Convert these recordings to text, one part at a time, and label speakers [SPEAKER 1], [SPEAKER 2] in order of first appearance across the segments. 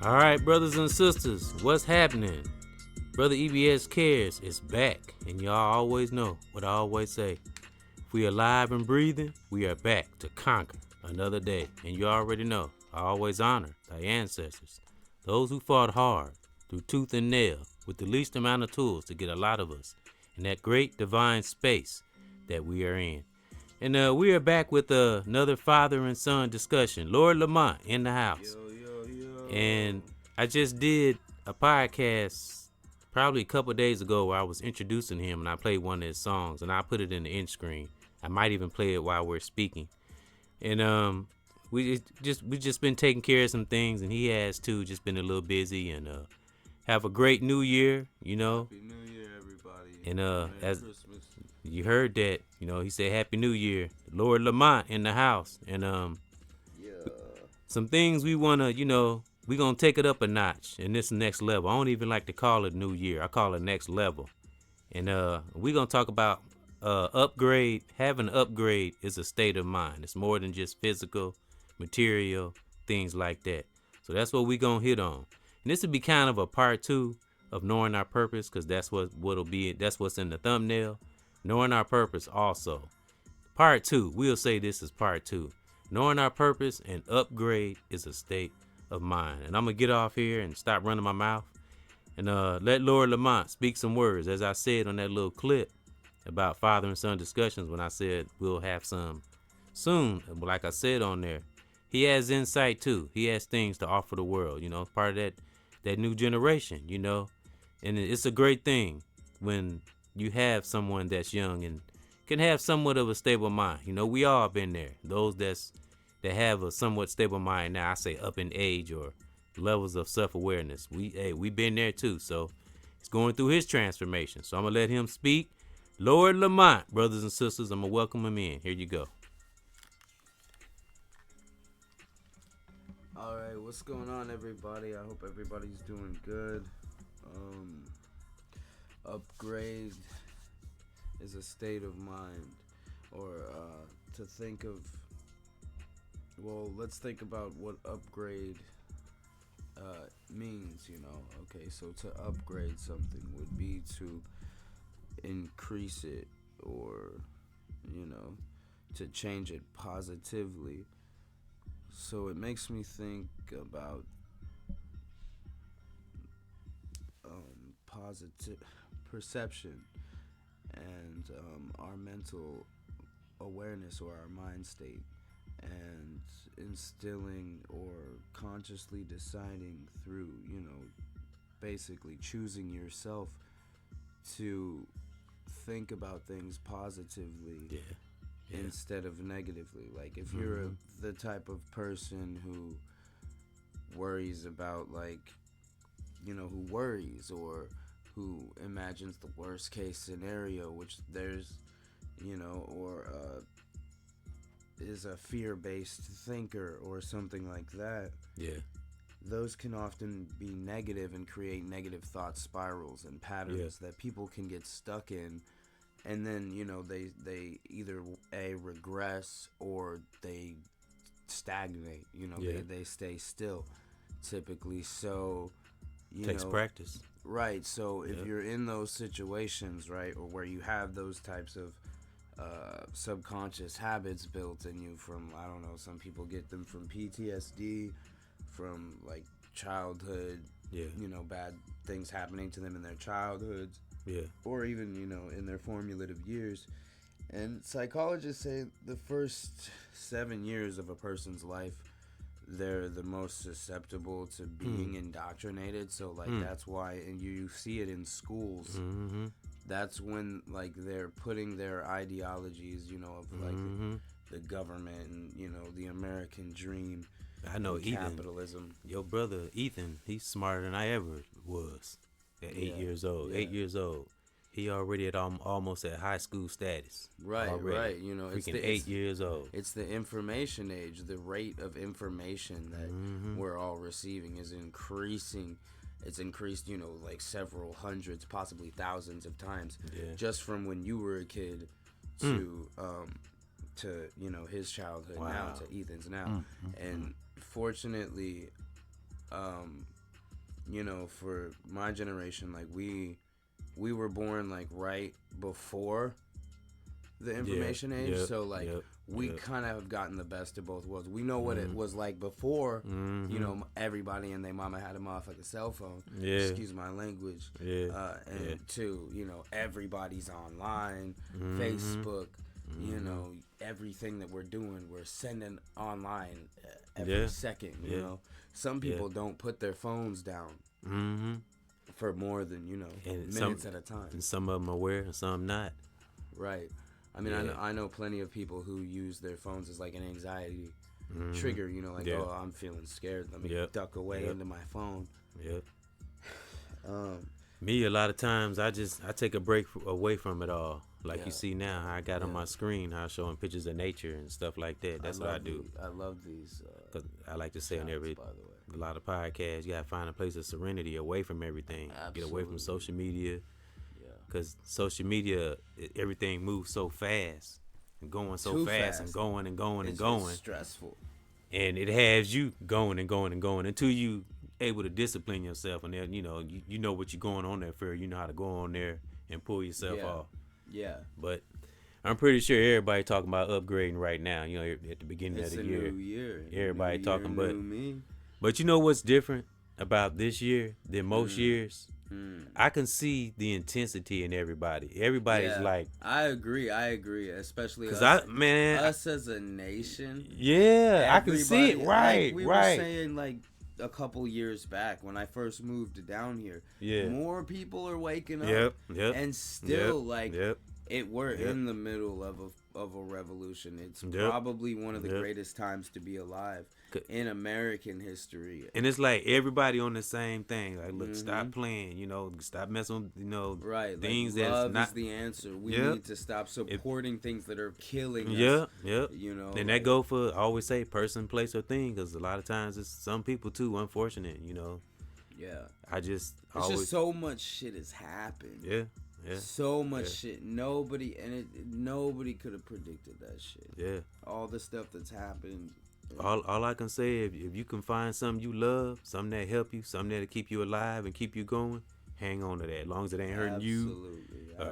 [SPEAKER 1] All right, brothers and sisters, what's happening? Brother EBXCARES is back, and y'all always know what I always say. If we are alive and breathing, we are back to conquer another day. And you already know, I always honor thy ancestors, those who fought hard through tooth and nail with the least amount of tools to get a lot of us in that great divine space that we are in. And we are back with another father and son discussion. Lord Lamont in the house. And I just did a podcast probably a couple days ago where I was introducing him and I played one of his songs and I put it in the end screen. I might even play it while we're speaking. And we just been taking care of some things, and he has too, just been a little busy. And have a great new year, you know.
[SPEAKER 2] Happy New Year, everybody.
[SPEAKER 1] And
[SPEAKER 2] Merry
[SPEAKER 1] as
[SPEAKER 2] Christmas.
[SPEAKER 1] you heard that, you know, he said Happy New Year. Lord Lamont in the house. And
[SPEAKER 2] Yeah.
[SPEAKER 1] some things we wanna, you know, we gonna take it up a notch in this next level. I don't even like to call it New Year. I call it next level. And we gonna talk about upgrade. Having an upgrade is a state of mind. It's more than just physical, material, things like that. So that's what we gonna hit on. And this will be kind of a part 2 of knowing our purpose, because that's what'll be. That's what's in the thumbnail. Knowing our purpose also. Part 2. We'll say this is part 2. Knowing our purpose and upgrade is a state of mind. And I'm gonna get off here and stop running my mouth and let Lord Lamont speak some words. As I said on that little clip about father and son discussions, when I said we'll have some soon, like I said on there, he has insight too. He has things to offer the world, you know, part of that new generation, you know. And it's a great thing when you have someone that's young and can have somewhat of a stable mind. You know, we all been there. Those that have a somewhat stable mind now, I say up in age or levels of self-awareness. We been there too. So he's going through his transformation. So I'm gonna let him speak. Lord Lamont, brothers and sisters, I'm gonna welcome him in. Here you go.
[SPEAKER 2] All right, what's going on, everybody? I hope everybody's doing good. Upgrade is a state of mind, or to think of. Well, let's think about what upgrade means. You know, okay, so to upgrade something would be to increase it, or you know, to change it positively. So it makes me think about positive perception and our mental awareness, or our mind state, and instilling or consciously deciding through, you know, basically choosing yourself to think about things positively.
[SPEAKER 1] Yeah.
[SPEAKER 2] Instead of negatively. Like if you're the type of person who worries about, like, you know, who worries or who imagines the worst case scenario, which there's, you know, or is a fear-based thinker or something like that.
[SPEAKER 1] Yeah.
[SPEAKER 2] Those can often be negative and create negative thought spirals and patterns that people can get stuck in. And then, you know, they either regress or they stagnate. You know, they stay still, typically. So, you
[SPEAKER 1] Takes
[SPEAKER 2] know,
[SPEAKER 1] practice.
[SPEAKER 2] right. So if you're in those situations, right, or where you have those types of subconscious habits built in you from, I don't know, some people get them from PTSD, from like childhood. You know, bad things happening to them in their childhoods. Or even, you know, in their formative years. And psychologists say the first 7 years of a person's life, they're the most susceptible to being indoctrinated. So, like, that's why, and you see it in schools. That's when, like, they're putting their ideologies, you know, of, like, the government and, you know, the American dream.
[SPEAKER 1] I know Ethan.
[SPEAKER 2] Capitalism.
[SPEAKER 1] Your brother, Ethan, he's smarter than I ever was. At 8 years old. 8 years old. He already at almost at high school status.
[SPEAKER 2] Right,
[SPEAKER 1] already.
[SPEAKER 2] right. You know,
[SPEAKER 1] it's 8 years old.
[SPEAKER 2] It's the information age. The rate of information that we're all receiving is increasing. It's increased, you know, like several hundreds, possibly thousands of times, just from when you were a kid to you know, his childhood now to Ethan's now. And fortunately, you know, for my generation, like we were born like right before the information age,
[SPEAKER 1] Yep.
[SPEAKER 2] so like
[SPEAKER 1] Yep.
[SPEAKER 2] we
[SPEAKER 1] Yep.
[SPEAKER 2] kind of have gotten the best of both worlds. We know what it was like before. You know, everybody and their mama had a motherfucking cell phone.
[SPEAKER 1] Yeah.
[SPEAKER 2] Excuse my language.
[SPEAKER 1] Yeah.
[SPEAKER 2] And two, you know, everybody's online, Facebook. You know, everything that we're doing, we're sending online every second. You know, some people don't put their phones down for more than, you know,
[SPEAKER 1] And
[SPEAKER 2] minutes at a time.
[SPEAKER 1] And some of them are aware and some not.
[SPEAKER 2] Right. I mean, I know plenty of people who use their phones as like an anxiety trigger, you know, like, oh, I'm feeling scared. Let me duck away into my phone.
[SPEAKER 1] Yep. Me, a lot of times, I take a break away from it all. Like you see now, how I got on my screen, how I'm showing pictures of nature and stuff like that. That's what I do.
[SPEAKER 2] I love these.
[SPEAKER 1] 'Cause I like to say on
[SPEAKER 2] by the way.
[SPEAKER 1] a lot of podcasts, you gotta find a place of serenity away from everything. Get away from social media. Because social media, everything moves so fast and going so
[SPEAKER 2] Too
[SPEAKER 1] fast and going and going and going.
[SPEAKER 2] It's stressful.
[SPEAKER 1] And it has you going and going and going until you able to discipline yourself. And then, you know what you're going on there for. You know how to go on there and pull yourself off.
[SPEAKER 2] Yeah.
[SPEAKER 1] But I'm pretty sure everybody talking about upgrading right now. You know, at the beginning
[SPEAKER 2] It's
[SPEAKER 1] of the
[SPEAKER 2] a
[SPEAKER 1] year.
[SPEAKER 2] new year.
[SPEAKER 1] Everybody
[SPEAKER 2] New
[SPEAKER 1] talking,
[SPEAKER 2] year, new me.
[SPEAKER 1] but you know what's different about this year than most years? I can see the intensity in everybody. Everybody's like,
[SPEAKER 2] I agree, especially
[SPEAKER 1] because
[SPEAKER 2] us as a nation.
[SPEAKER 1] I can see it. Right,
[SPEAKER 2] Like we were saying like a couple years back when I first moved down here.
[SPEAKER 1] Yeah.
[SPEAKER 2] More people are waking up.
[SPEAKER 1] Yep.
[SPEAKER 2] And still
[SPEAKER 1] Yep.
[SPEAKER 2] we're in the middle of a revolution. It's probably one of the greatest times to be alive in American history.
[SPEAKER 1] And it's like everybody on the same thing. Like, look, stop playing. You know, stop messing with, things
[SPEAKER 2] like, love
[SPEAKER 1] that's not
[SPEAKER 2] is the answer. We need to stop supporting things that are killing us. You know,
[SPEAKER 1] and that go for, I always say, person, place, or thing, because a lot of times it's some people too unfortunate. You know.
[SPEAKER 2] Yeah.
[SPEAKER 1] It's just
[SPEAKER 2] so much shit has happened.
[SPEAKER 1] Yeah.
[SPEAKER 2] So much shit. Nobody could have predicted that shit.
[SPEAKER 1] Yeah.
[SPEAKER 2] All the stuff that's happened.
[SPEAKER 1] All I can say, if you can find something you love, something that help you, something that'll keep you alive and keep you going, hang on to that. As long as it ain't hurting you,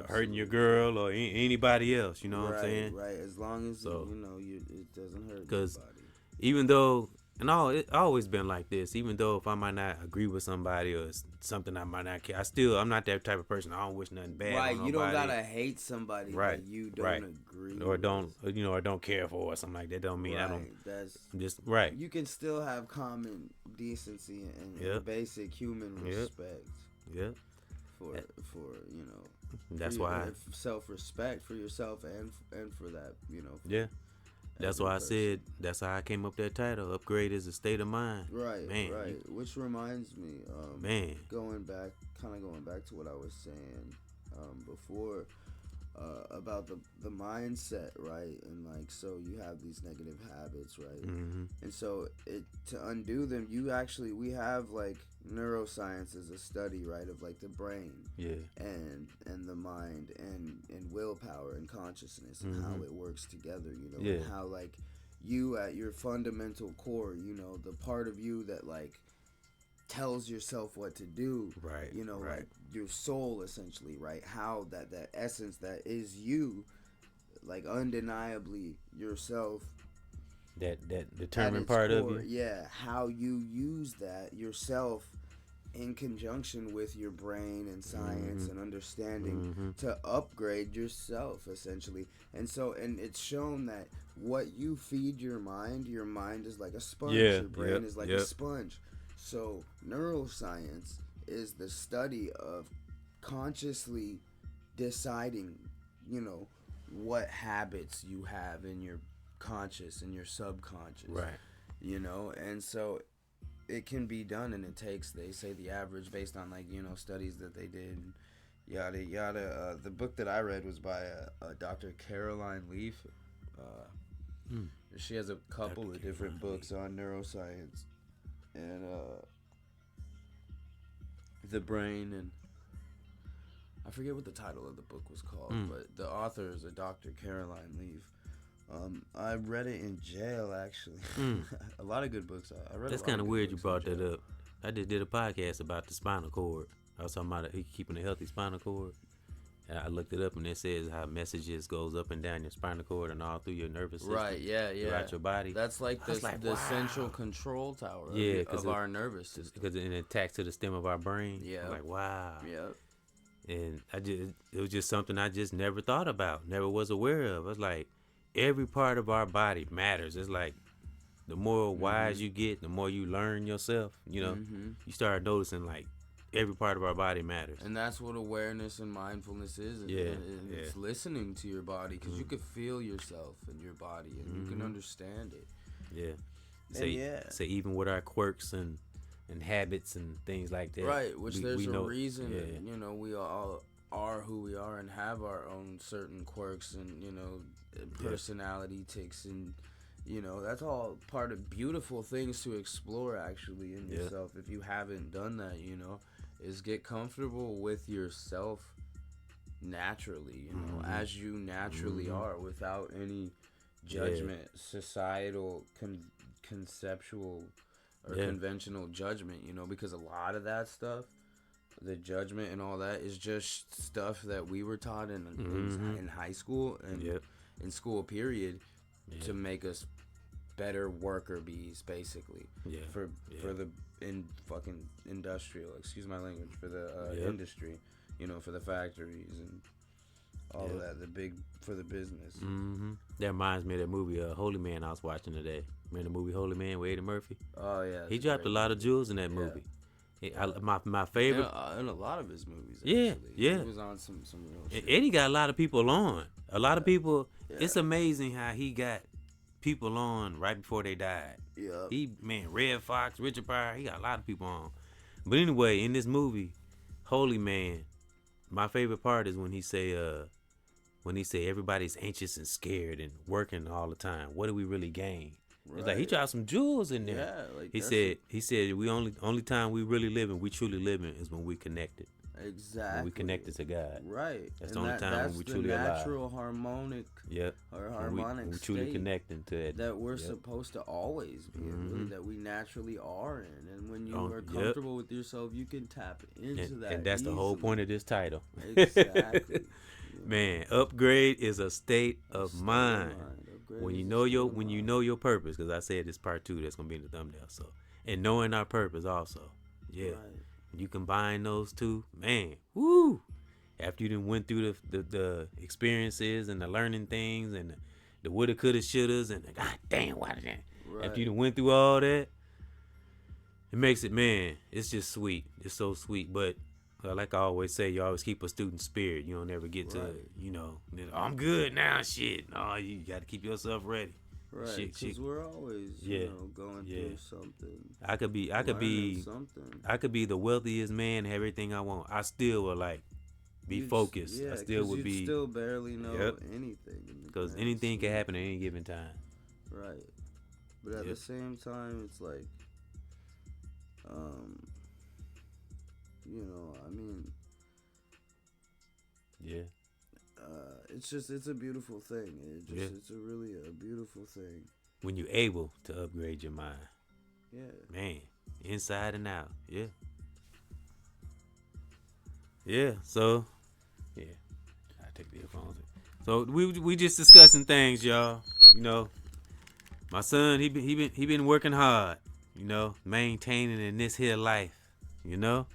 [SPEAKER 1] hurting your girl or anybody else. You know what I'm saying?
[SPEAKER 2] Right. As long as it doesn't hurt
[SPEAKER 1] Because
[SPEAKER 2] anybody.
[SPEAKER 1] even though, it's always been like this. Even though if I might not agree with somebody or it's something I might not care, I'm not that type of person. I don't wish nothing bad on nobody.
[SPEAKER 2] You don't gotta hate somebody that you don't agree
[SPEAKER 1] or don't care for or something like that. Don't mean I don't.
[SPEAKER 2] That's
[SPEAKER 1] just right.
[SPEAKER 2] You can still have common decency and basic human respect.
[SPEAKER 1] Yeah.
[SPEAKER 2] For
[SPEAKER 1] That's why
[SPEAKER 2] self-respect for yourself and for that
[SPEAKER 1] Yeah. That's why I said, that's how I came up that title. Upgrade is a state of mind.
[SPEAKER 2] Right,
[SPEAKER 1] man,
[SPEAKER 2] right. Which reminds me, going back to what I was saying before about the mindset, right? And like, so you have these negative habits, right? And so to undo them, we have like neuroscience is a study, right, of like the brain, and the mind and willpower and consciousness and how it works together, and how like you at your fundamental core, the part of you that like tells yourself what to do,
[SPEAKER 1] right?
[SPEAKER 2] Like your soul, essentially, right? How that essence that is you, like undeniably yourself.
[SPEAKER 1] That determined part of you.
[SPEAKER 2] Yeah, how you use that yourself in conjunction with your brain and science and understanding to upgrade yourself, essentially. And it's shown that what you feed your mind is like a sponge. Your brain is like a sponge. So neuroscience is the study of consciously deciding, what habits you have in your conscious and your subconscious.
[SPEAKER 1] Right.
[SPEAKER 2] And so it can be done, and it takes, they say the average based on like, studies that they did, yada yada. The book that I read was by Dr. Caroline Leaf. She has a couple of different books on neuroscience and the brain, and I forget what the title of the book was called, but the author is a Dr. Caroline Leaf. I read it in jail, actually. A lot of good books. I read.
[SPEAKER 1] That's kind of weird you brought that up. I just did a podcast about the spinal cord. I was talking about keeping a healthy spinal cord. And I looked it up, and it says how messages goes up and down your spinal cord and all through your nervous system.
[SPEAKER 2] Right, yeah, yeah.
[SPEAKER 1] Throughout your body.
[SPEAKER 2] That's like
[SPEAKER 1] I was like,
[SPEAKER 2] the
[SPEAKER 1] wow.
[SPEAKER 2] central control tower
[SPEAKER 1] Yeah,
[SPEAKER 2] of our nervous system.
[SPEAKER 1] Because it attacks to the stem of our brain.
[SPEAKER 2] Yeah.
[SPEAKER 1] I'm like, wow.
[SPEAKER 2] Yep.
[SPEAKER 1] And it was just something I just never thought about, never was aware of. It's like every part of our body matters. It's like the more wise you get, the more you learn yourself, you know, you start noticing like every part of our body matters.
[SPEAKER 2] And that's what awareness and mindfulness is. It's listening to your body, because you can feel yourself in your body, and you can understand it.
[SPEAKER 1] Yeah. Say even with our quirks and habits and things like that.
[SPEAKER 2] Right, which there's a
[SPEAKER 1] know,
[SPEAKER 2] reason, you know, we all are who we are and have our own certain quirks and, you know, personality tics, and, you know, that's all part of beautiful things to explore actually in yourself. If you haven't done that, you know, is get comfortable with yourself naturally, you know, as you naturally are, without any judgment, societal, conceptual, or conventional judgment, you know, because a lot of that stuff, the judgment and all that, is just stuff that we were taught in high school and in school period to make us better worker bees, basically. For the fucking industrial, excuse my language, for the industry, you know, for the factories and all of that, for the business.
[SPEAKER 1] That reminds me of that movie Holy Man I was watching today. Remember the movie Holy Man with Eddie Murphy?
[SPEAKER 2] Oh yeah,
[SPEAKER 1] he dropped a lot of jewels in that movie. My favorite
[SPEAKER 2] in a lot of his movies.
[SPEAKER 1] Yeah,
[SPEAKER 2] actually.
[SPEAKER 1] yeah.
[SPEAKER 2] He was on some real shit.
[SPEAKER 1] Eddie got a lot of people on. A lot of people. It's amazing how he got people on right before they died.
[SPEAKER 2] Yeah.
[SPEAKER 1] Red Fox, Richard Pryor, he got a lot of people on. But anyway, in this movie, Holy Man, my favorite part is when he say everybody's anxious and scared and working all the time. What do we really gain? It's like he dropped some jewels in there.
[SPEAKER 2] Yeah, like
[SPEAKER 1] he said we only time we really living, we truly living, is when we connected.
[SPEAKER 2] Exactly.
[SPEAKER 1] When we connected to God.
[SPEAKER 2] Right.
[SPEAKER 1] That's the only time when we truly alive.
[SPEAKER 2] That's the natural harmonic. Or harmonic
[SPEAKER 1] when we truly
[SPEAKER 2] state
[SPEAKER 1] connecting to it.
[SPEAKER 2] That we're supposed to always be in, really, that we naturally are in. And when you are comfortable with yourself, you can tap into that.
[SPEAKER 1] And that's
[SPEAKER 2] easily.
[SPEAKER 1] the whole point of this title.
[SPEAKER 2] Exactly.
[SPEAKER 1] Man, upgrade is a state of mind. When you know your purpose, because I said this part 2 that's gonna be in the thumbnail. So, and knowing our purpose also. Yeah. Right. You combine those two, man. Woo! After you done went through the experiences and the learning things and the woulda, coulda, shouldas and the god damn why did that? Right. After you done went through all that, it makes it, man. It's just sweet. It's so sweet, but. Like I always say, you always keep a student spirit. You don't ever get to, you know, I'm good now, shit. No, you got to keep yourself ready.
[SPEAKER 2] Right, because we're always, you know, going through something.
[SPEAKER 1] I could be the wealthiest man, have everything I want. I still will be focused. I still would be.
[SPEAKER 2] You still barely know anything.
[SPEAKER 1] Because anything can happen at any given time.
[SPEAKER 2] Right, but at the same time, it's like, you know, I mean, it's a beautiful thing. It's really a beautiful thing.
[SPEAKER 1] When you're able to upgrade your mind.
[SPEAKER 2] Yeah.
[SPEAKER 1] Man, inside and out. Yeah. Yeah. So, I take the earphones. So we just discussing things, y'all. You know, my son, he been working hard. You know, maintaining in this here life. You know.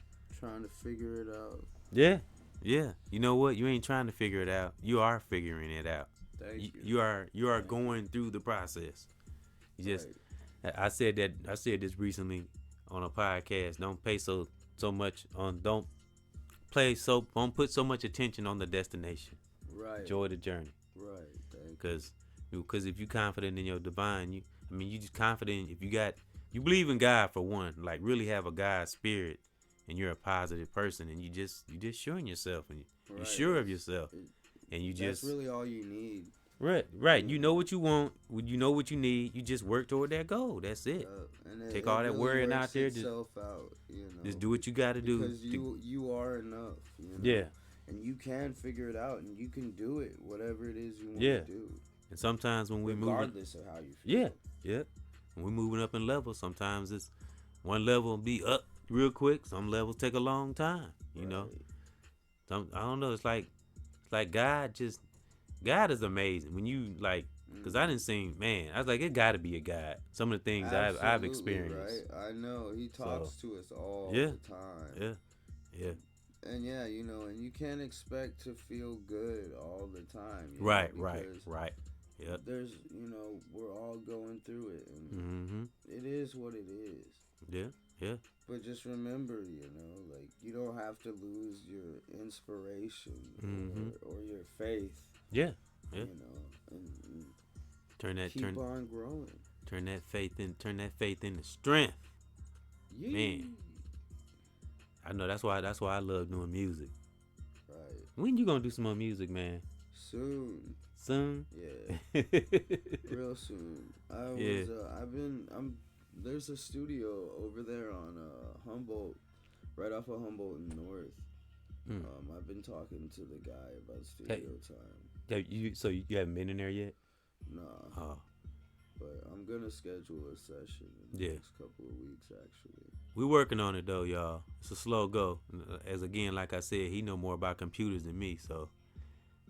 [SPEAKER 2] Trying to figure it out.
[SPEAKER 1] Yeah. You know what? You ain't trying to figure it out. You are figuring it out.
[SPEAKER 2] Thank you.
[SPEAKER 1] You are going through the process. You just. Right. I said this recently on a podcast. Don't put so much attention on the destination.
[SPEAKER 2] Right.
[SPEAKER 1] Enjoy the journey.
[SPEAKER 2] Right.
[SPEAKER 1] Because if you're confident in your divine, you just confident if you believe in God for one, like really have a God spirit. And you're a positive person, and you just sure in yourself, and you're sure of yourself, and you just.
[SPEAKER 2] That's really all you need.
[SPEAKER 1] Right. You know what you want. You know what you need. You just work toward that goal. That's it. Take all that
[SPEAKER 2] really
[SPEAKER 1] worrying out there. Just do what you got to do.
[SPEAKER 2] Because you are enough. You know?
[SPEAKER 1] Yeah.
[SPEAKER 2] And you can figure it out, and you can do it. Whatever it is you want to do.
[SPEAKER 1] And sometimes when we're moving,
[SPEAKER 2] regardless of how you feel.
[SPEAKER 1] Yeah. When we're moving up in levels, sometimes it's one level will be up. real quick. Some levels take a long time. You know,
[SPEAKER 2] Right.
[SPEAKER 1] I don't know. It's like God is amazing. When you like, cause I
[SPEAKER 2] Mm.
[SPEAKER 1] didn't sing, man. I was like, it got to be a God. Some of the things I've
[SPEAKER 2] Absolutely right.
[SPEAKER 1] experienced.
[SPEAKER 2] I know he
[SPEAKER 1] So
[SPEAKER 2] talks to us all
[SPEAKER 1] yeah,
[SPEAKER 2] the time.
[SPEAKER 1] yeah, yeah.
[SPEAKER 2] And yeah, and you can't expect to feel good all the time,
[SPEAKER 1] Right, right,
[SPEAKER 2] because
[SPEAKER 1] right. Yep.
[SPEAKER 2] there's, we're all going through it, and
[SPEAKER 1] Mm-hmm.
[SPEAKER 2] it is what it is.
[SPEAKER 1] Yeah, yeah.
[SPEAKER 2] But just remember, like you don't have to lose your inspiration
[SPEAKER 1] Mm-hmm.
[SPEAKER 2] or your faith,
[SPEAKER 1] Yeah, yeah.
[SPEAKER 2] and
[SPEAKER 1] Turn that
[SPEAKER 2] keep
[SPEAKER 1] turn
[SPEAKER 2] on growing.
[SPEAKER 1] turn that faith into strength. Man,
[SPEAKER 2] Yee.
[SPEAKER 1] I know that's why I love doing music.
[SPEAKER 2] Right.
[SPEAKER 1] When you gonna do some more music, man?
[SPEAKER 2] Soon.
[SPEAKER 1] Soon?
[SPEAKER 2] Yeah.
[SPEAKER 1] Yeah.
[SPEAKER 2] Real soon.
[SPEAKER 1] Yeah.
[SPEAKER 2] I'm there's a studio over there on Humboldt, right off of Humboldt and North.
[SPEAKER 1] Mm.
[SPEAKER 2] I've been talking to the guy about
[SPEAKER 1] Hey,
[SPEAKER 2] studio time.
[SPEAKER 1] you haven't been in there yet?
[SPEAKER 2] Nah,
[SPEAKER 1] Oh,
[SPEAKER 2] but I'm gonna schedule a session in the
[SPEAKER 1] yeah.
[SPEAKER 2] next couple of weeks, actually.
[SPEAKER 1] We working on it though, y'all. It's a slow go. As again, like I said, he know more about computers than me, so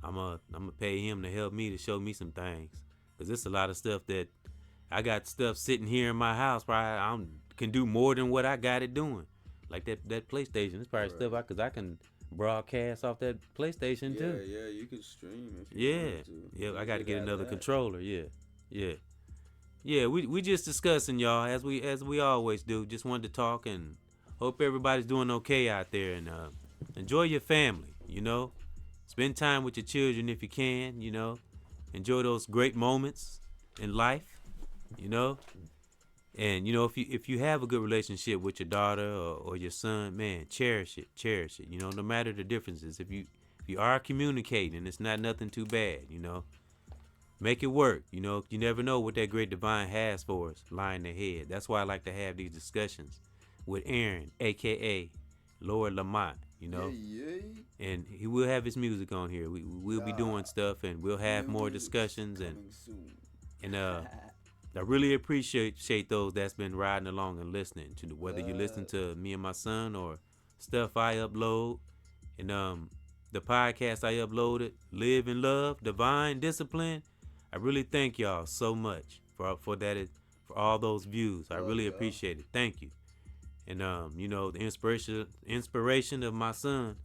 [SPEAKER 1] I'm gonna pay him to help me to show me some things. Cause it's a lot of stuff that I got stuff sitting here in my house. Probably I can do more than what I got it doing. Like that PlayStation. It's probably stuff
[SPEAKER 2] Right.
[SPEAKER 1] cause I can broadcast off that PlayStation
[SPEAKER 2] Yeah,
[SPEAKER 1] too.
[SPEAKER 2] yeah, you could stream if you
[SPEAKER 1] Yeah,
[SPEAKER 2] wanted to.
[SPEAKER 1] yeah. I
[SPEAKER 2] You
[SPEAKER 1] got to
[SPEAKER 2] could
[SPEAKER 1] get
[SPEAKER 2] add
[SPEAKER 1] another
[SPEAKER 2] that.
[SPEAKER 1] controller. Yeah, yeah, yeah. We just discussing, y'all, as we always do. Just wanted to talk and hope everybody's doing okay out there, and enjoy your family. Spend time with your children if you can. Enjoy those great moments in life. You know, and if you have a good relationship with your daughter or your son, man, cherish it, cherish it. No matter the differences. If you are communicating, it's not nothing too bad. Make it work. You never know what that great divine has for us lying ahead. That's why I like to have these discussions with Aaron, aka Lord Lamont.
[SPEAKER 2] Yeah, yeah.
[SPEAKER 1] And he will have his music on here. We'll be
[SPEAKER 2] Yeah.
[SPEAKER 1] doing stuff, and we'll have
[SPEAKER 2] New
[SPEAKER 1] more
[SPEAKER 2] music
[SPEAKER 1] discussions, and
[SPEAKER 2] coming soon.
[SPEAKER 1] and I really appreciate those that's been riding along and listening to whether you listen to me and my son or stuff I upload, and the podcast I uploaded, Live and Love, Divine Discipline. I really thank y'all so much for that, for all those views. I
[SPEAKER 2] Love
[SPEAKER 1] really
[SPEAKER 2] y'all.
[SPEAKER 1] appreciate it. Thank you. And the inspiration of my son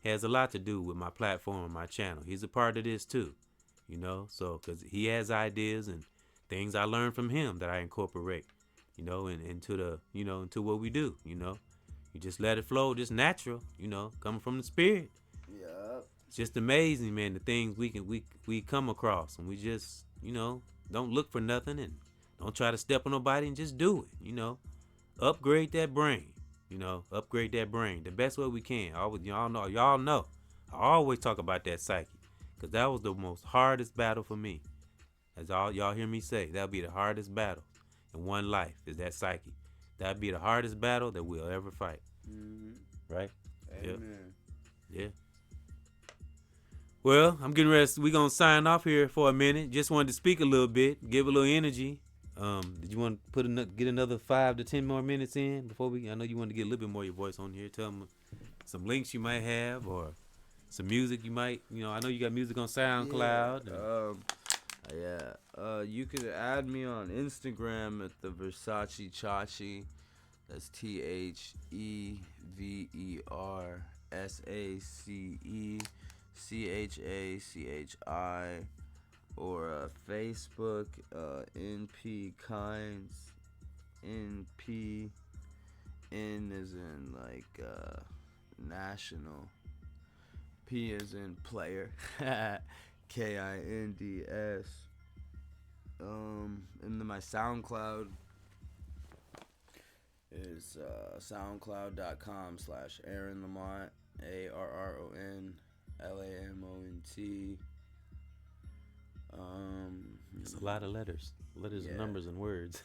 [SPEAKER 1] has a lot to do with my platform and my channel. He's a part of this too. So because he has ideas and things I learned from him that I incorporate, into what we do. You just let it flow, just natural, coming from the spirit.
[SPEAKER 2] Yup.
[SPEAKER 1] It's just amazing, man, the things we come across, and we just, don't look for nothing and don't try to step on nobody and just do it. Upgrade that brain. Upgrade that brain the best way we can. Y'all know. I always talk about that psyche, because that was the most hardest battle for me. As all y'all hear me say, that'll be the hardest battle in one life, is that psyche. That'll be the hardest battle that we'll ever fight.
[SPEAKER 2] Mhm.
[SPEAKER 1] Right? Yep.
[SPEAKER 2] Amen.
[SPEAKER 1] Yeah. Well, I'm getting ready. We're gonna sign off here for a minute. Just wanted to speak a little bit, give a little energy. Did you want to get another 5 to 10 more minutes in before we? I know you want to get a little bit more of your voice on here. Tell them some links you might have, or some music you might. I know you got music on SoundCloud.
[SPEAKER 2] You could add me on Instagram at the Versace Chachi. That's TheVersacechI, or Facebook, NP Kinds. NP, N is in like national. P is in player. KINDS. And then my SoundCloud is soundcloud.com/Aaron Lamont, ARRONLAMONT.
[SPEAKER 1] It's a lot of letters,
[SPEAKER 2] Yeah.
[SPEAKER 1] and numbers and words.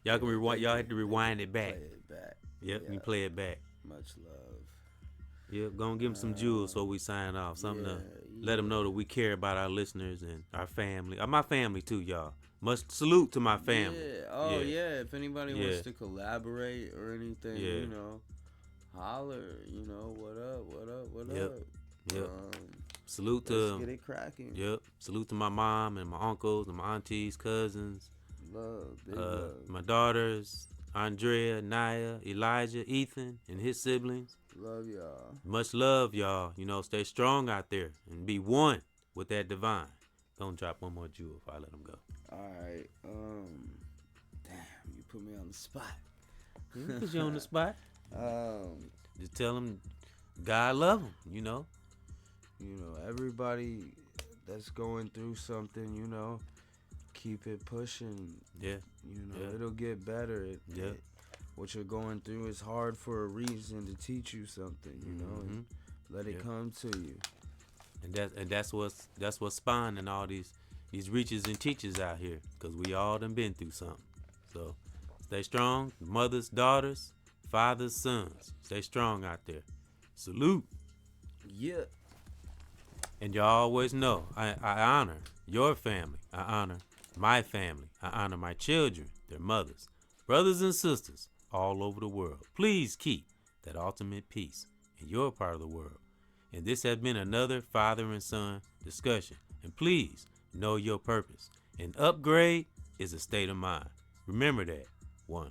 [SPEAKER 1] Y'all can rewind. Y'all have to rewind it back.
[SPEAKER 2] Play it back.
[SPEAKER 1] Yep,
[SPEAKER 2] Yeah.
[SPEAKER 1] you play it back.
[SPEAKER 2] Much love.
[SPEAKER 1] Yep, gonna give them some jewels so we sign off. Something to let them know that we care about our listeners and our family. My family too, y'all. Much salute to my family.
[SPEAKER 2] Yeah. Oh
[SPEAKER 1] Yeah.
[SPEAKER 2] yeah. If anybody
[SPEAKER 1] Yeah.
[SPEAKER 2] wants to collaborate or anything,
[SPEAKER 1] Yeah.
[SPEAKER 2] holler. You know, what up, what up, what
[SPEAKER 1] Yep.
[SPEAKER 2] up.
[SPEAKER 1] Yep. Salute
[SPEAKER 2] Let's
[SPEAKER 1] to
[SPEAKER 2] get it cracking.
[SPEAKER 1] Yep. Salute to my mom and my uncles and my aunties, cousins,
[SPEAKER 2] Love, big love.
[SPEAKER 1] my daughters, Andrea, Naya, Elijah, Ethan, and his siblings.
[SPEAKER 2] Love y'all.
[SPEAKER 1] Much love, y'all. You know, stay strong out there and be one with that divine. Don't drop one more jewel if I let him go.
[SPEAKER 2] Alright, damn, you put me on the spot.
[SPEAKER 1] Put you on the spot.
[SPEAKER 2] Um,
[SPEAKER 1] Just tell him God love him, you know.
[SPEAKER 2] everybody that's going through something, keep it pushing.
[SPEAKER 1] Yeah. Yeah.
[SPEAKER 2] It'll get better.
[SPEAKER 1] Yeah.
[SPEAKER 2] What you're going through is hard for a reason to teach you something, and let it come to you.
[SPEAKER 1] And that's what's spawning all these reaches and teachers out here, because we all done been through something. So stay strong, mothers, daughters, fathers, sons. Stay strong out there. Salute.
[SPEAKER 2] Yeah.
[SPEAKER 1] And y'all always know I honor your family. I honor my family. I honor my children, their mothers, brothers and sisters all over the world. Please keep that ultimate peace in your part of the world. And this has been another father and son discussion. And please know your purpose. An upgrade is a state of mind. Remember that. 1.